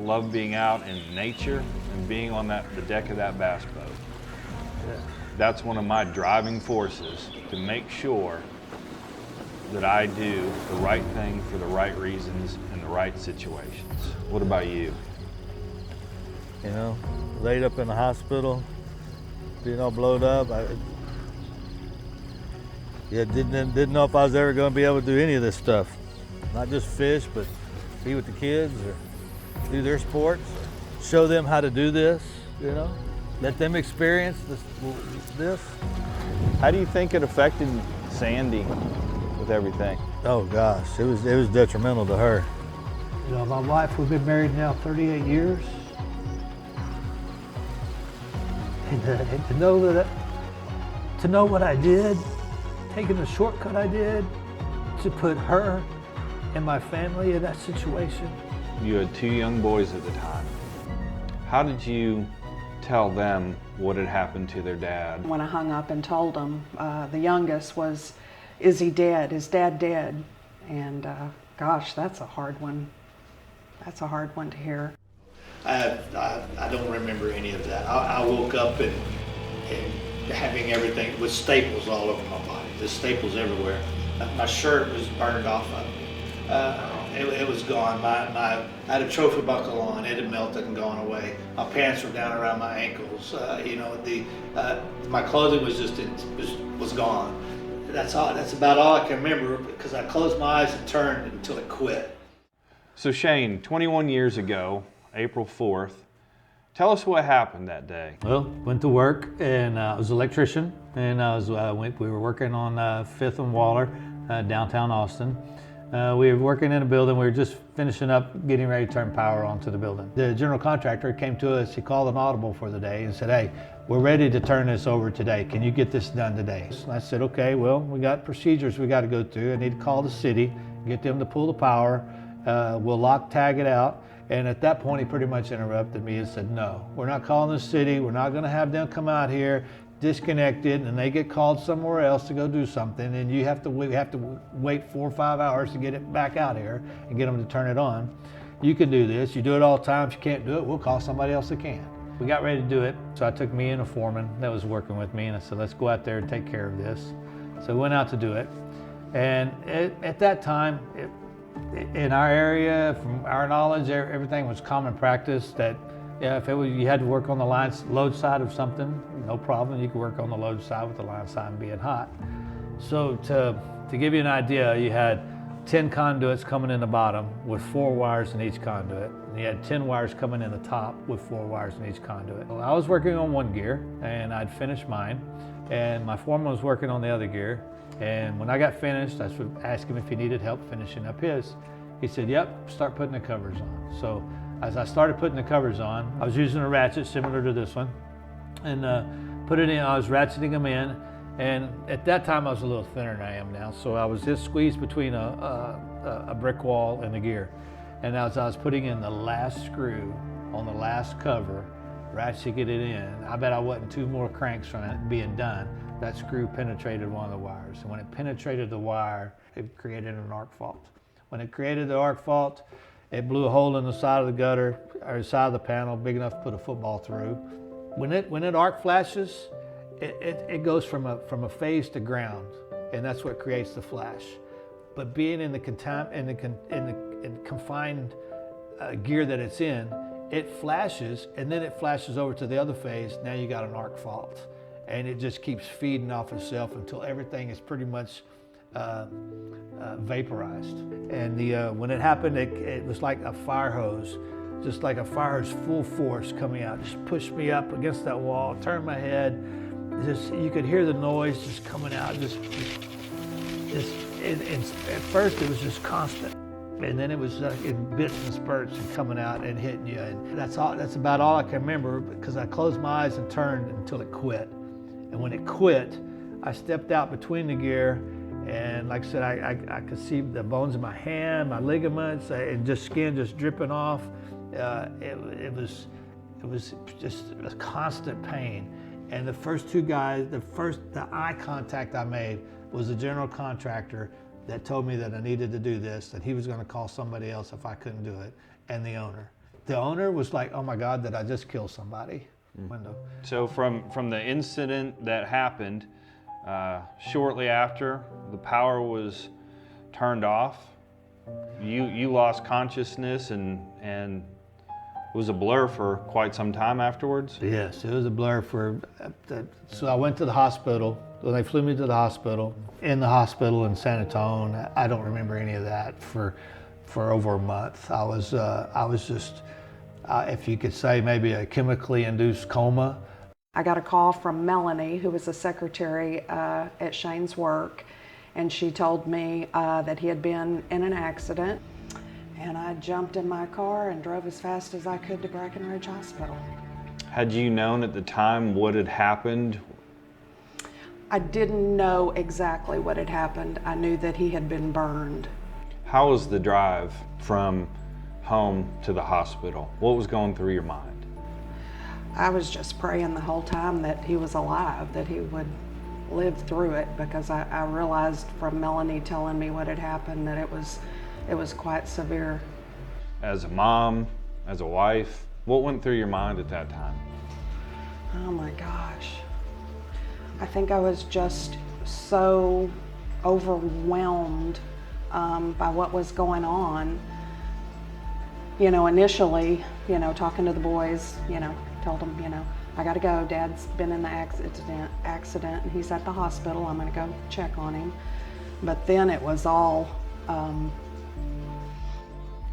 love being out in nature and being on the deck of that bass boat. Yeah. That's one of my driving forces to make sure that I do the right thing for the right reasons in the right situations. What about you? You know, laid up in the hospital, being all blowed up. Didn't know if I was ever going to be able to do any of this stuff. Not just fish, but be with the kids or do their sports, show them how to do this, you know, let them experience this. How do you think it affected Sandy with everything? Oh gosh, it was detrimental to her. You know, my wife, we've been married now 38 years. And to know what I did, taking the shortcut I did to put her and my family in that situation. You had 2 young boys at the time. How did you tell them what had happened to their dad? When I hung up and told them, the youngest was, "Is he dead? Is Dad dead?" And gosh, that's a hard one. That's a hard one to hear. I don't remember any of that. I woke up and having everything with staples all over my body, just staples everywhere. My shirt was burned off of me. It was gone. I had a trophy buckle on. It had melted and gone away. My pants were down around my ankles. You know, my clothing was gone. That's all. That's about all I can remember because I closed my eyes and turned until it quit. So Shane, 21 years ago, April 4th, tell us what happened that day. Well, went to work and I was an electrician, and we were working on 5th and Waller, downtown Austin. We were working in a building. We were just finishing up, getting ready to turn power onto the building. The general contractor came to us. He called an audible for the day and said, "Hey, we're ready to turn this over today. Can you get this done today?" And I said, "Okay, well, we got procedures we got to go through. I need to call the city, get them to pull the power. We'll lock tag it out." And at that point, he pretty much interrupted me and said, "No, we're not calling the city. We're not going to have them come out here, disconnected, and they get called somewhere else to go do something, and we have to wait 4 or 5 hours to get it back out here and get them to turn it on. You can do this. You do it all the time. If you can't do it, we'll call somebody else that can." We got ready to do it, so I took me and a foreman that was working with me, and I said, "Let's go out there and take care of this." So we went out to do it, and at that time, in our area, from our knowledge, everything was common practice that if you had to work on the load side of something, no problem. You could work on the load side with the line side being hot. So to give you an idea, you had 10 conduits coming in the bottom with 4 wires in each conduit. And you had 10 wires coming in the top with 4 wires in each conduit. Well, I was working on one gear and I'd finished mine, and my foreman was working on the other gear. And when I got finished, I asked him if he needed help finishing up his. He said, "Yep, start putting the covers on." So as I started putting the covers on, I was using a ratchet similar to this one, and put it in. I was ratcheting them in, and at that time I was a little thinner than I am now, so I was just squeezed between a brick wall and the gear. And as I was putting in the last screw on the last cover, ratcheting it in, I bet I wasn't 2 more cranks from it being done. That screw penetrated one of the wires, and when it penetrated the wire, it created an arc fault. When it created the arc fault, it blew a hole in the side of the gutter, or the side of the panel, big enough to put a football through. When it arc flashes, it goes from a phase to ground, and that's what creates the flash. But being in the confined gear that it's in, it flashes, and then it flashes over to the other phase. Now you got an arc fault, and it just keeps feeding off itself until everything is pretty much vaporized. And when it happened, it was like a fire hose, just like a fire hose full force coming out. Just pushed me up against that wall, turned my head. You could hear the noise just coming out. At first it was just constant, and then it was in bits and spurts and coming out and hitting you. And that's about all I can remember, because I closed my eyes and turned until it quit. And when it quit, I stepped out between the gear, and like I said, I could see the bones in my hand, my ligaments, and just skin just dripping off. It was just a constant pain. And the first 2 guys, the eye contact I made was the general contractor that told me that I needed to do this, that he was going to call somebody else if I couldn't do it, and the owner. The owner was like, oh my God, did I just kill somebody? So from the incident that happened, shortly after the power was turned off, you lost consciousness and it was a blur for quite some time afterwards? Yes, it was a blur for, so I went to the hospital. When they flew me to the hospital, in San Antonio, I don't remember any of that for over a month. I was just, if you could say, maybe a chemically induced coma. I got a call from Melanie, who was the secretary at Shane's work, and she told me that he had been in an accident. And I jumped in my car and drove as fast as I could to Breckenridge Hospital. Had you known at the time what had happened? I didn't know exactly what had happened. I knew that he had been burned. How was the drive from home to the hospital? What was going through your mind? I was just praying the whole time that he was alive, that he would live through it, because I realized from Melanie telling me what had happened that it was quite severe. As a mom, as a wife, what went through your mind at that time? Oh my gosh. I think I was just so overwhelmed by what was going on. You know, initially, you know, talking to the boys, you know, told them, you know, I gotta go, Dad's been in the accident and he's at the hospital, I'm gonna go check on him. But then it was all,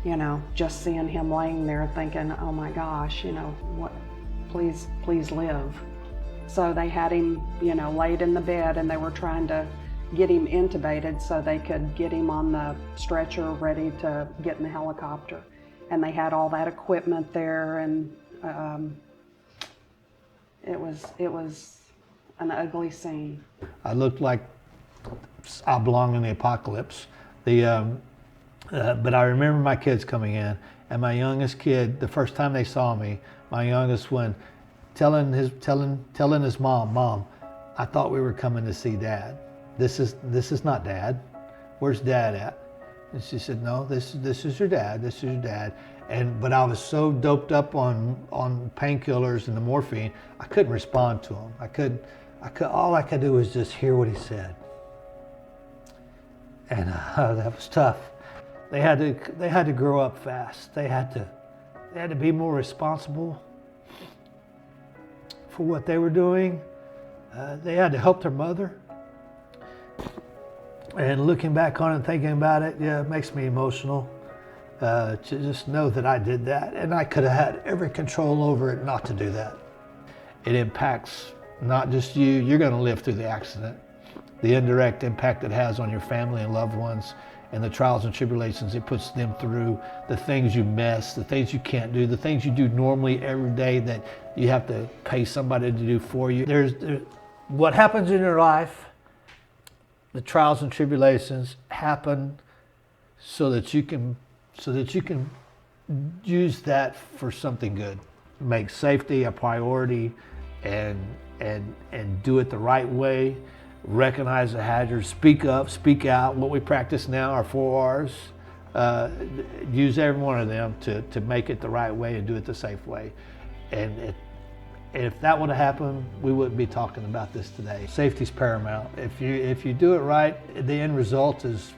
you know, just seeing him laying there thinking, oh my gosh, you know, what, please live. So they had him, you know, laid in the bed, and they were trying to get him intubated so they could get him on the stretcher ready to get in the helicopter. And they had all that equipment there, and it was an ugly scene. I looked like I belong in the apocalypse. But I remember my kids coming in, and my youngest kid, the first time they saw me, my youngest one, telling his mom, I thought we were coming to see Dad. This is not Dad. Where's Dad at? And she said, no, this is your dad. This is your dad. But I was so doped up on painkillers and the morphine, I couldn't respond to him. All I could do was just hear what he said, and that was tough. They had to grow up fast. They had to be more responsible for what they were doing. They had to help their mother. And looking back on it and thinking about it, yeah, it makes me emotional to just know that I did that. And I could have had every control over it not to do that. It impacts not just you. You're going to live through the accident. The indirect impact it has on your family and loved ones, and the trials and tribulations it puts them through, the things you miss, the things you can't do, the things you do normally every day that you have to pay somebody to do for you. There's what happens in your life, the trials and tribulations happen so that you can use that for something good. Make safety a priority and do it the right way. Recognize the hazards, speak up, speak out. What we practice now are 4 R's. Use every one of them to make it the right way and do it the safe way. And if that would have happened, we wouldn't be talking about this today. Safety's paramount. If you do it right, the end result is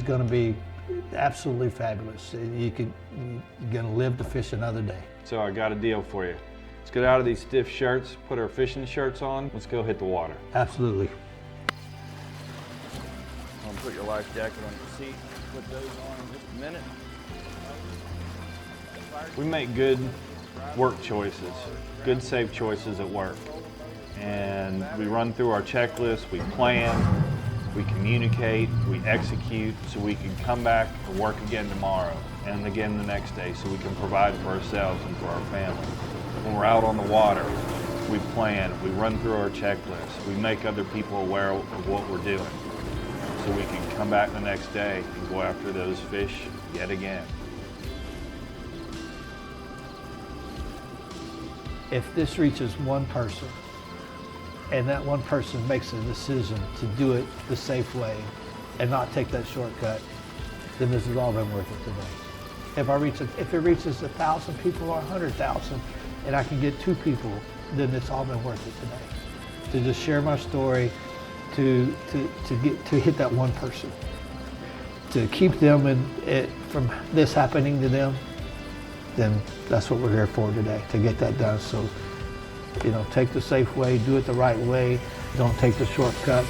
going to be absolutely fabulous. You're going to live to fish another day. So I got a deal for you. Let's get out of these stiff shirts, put our fishing shirts on. Let's go hit the water. Absolutely. I'm gonna put your life jacket on your seat. Put those on in just a minute. We make good work choices, good safe choices at work. And we run through our checklist, we plan, we communicate, we execute, so we can come back and work again tomorrow and again the next day, so we can provide for ourselves and for our family. When we're out on the water, we plan, we run through our checklist, we make other people aware of what we're doing, so we can come back the next day and go after those fish yet again. If this reaches one person, and that one person makes a decision to do it the safe way and not take that shortcut, then this has all been worth it today. If it reaches 1,000 people or 100,000, and I can get 2 people, then it's all been worth it today. To just share my story, to hit that one person, to keep them from this happening to them, then that's what we're here for today, to get that done. So, take the safe way, do it the right way, don't take the shortcuts.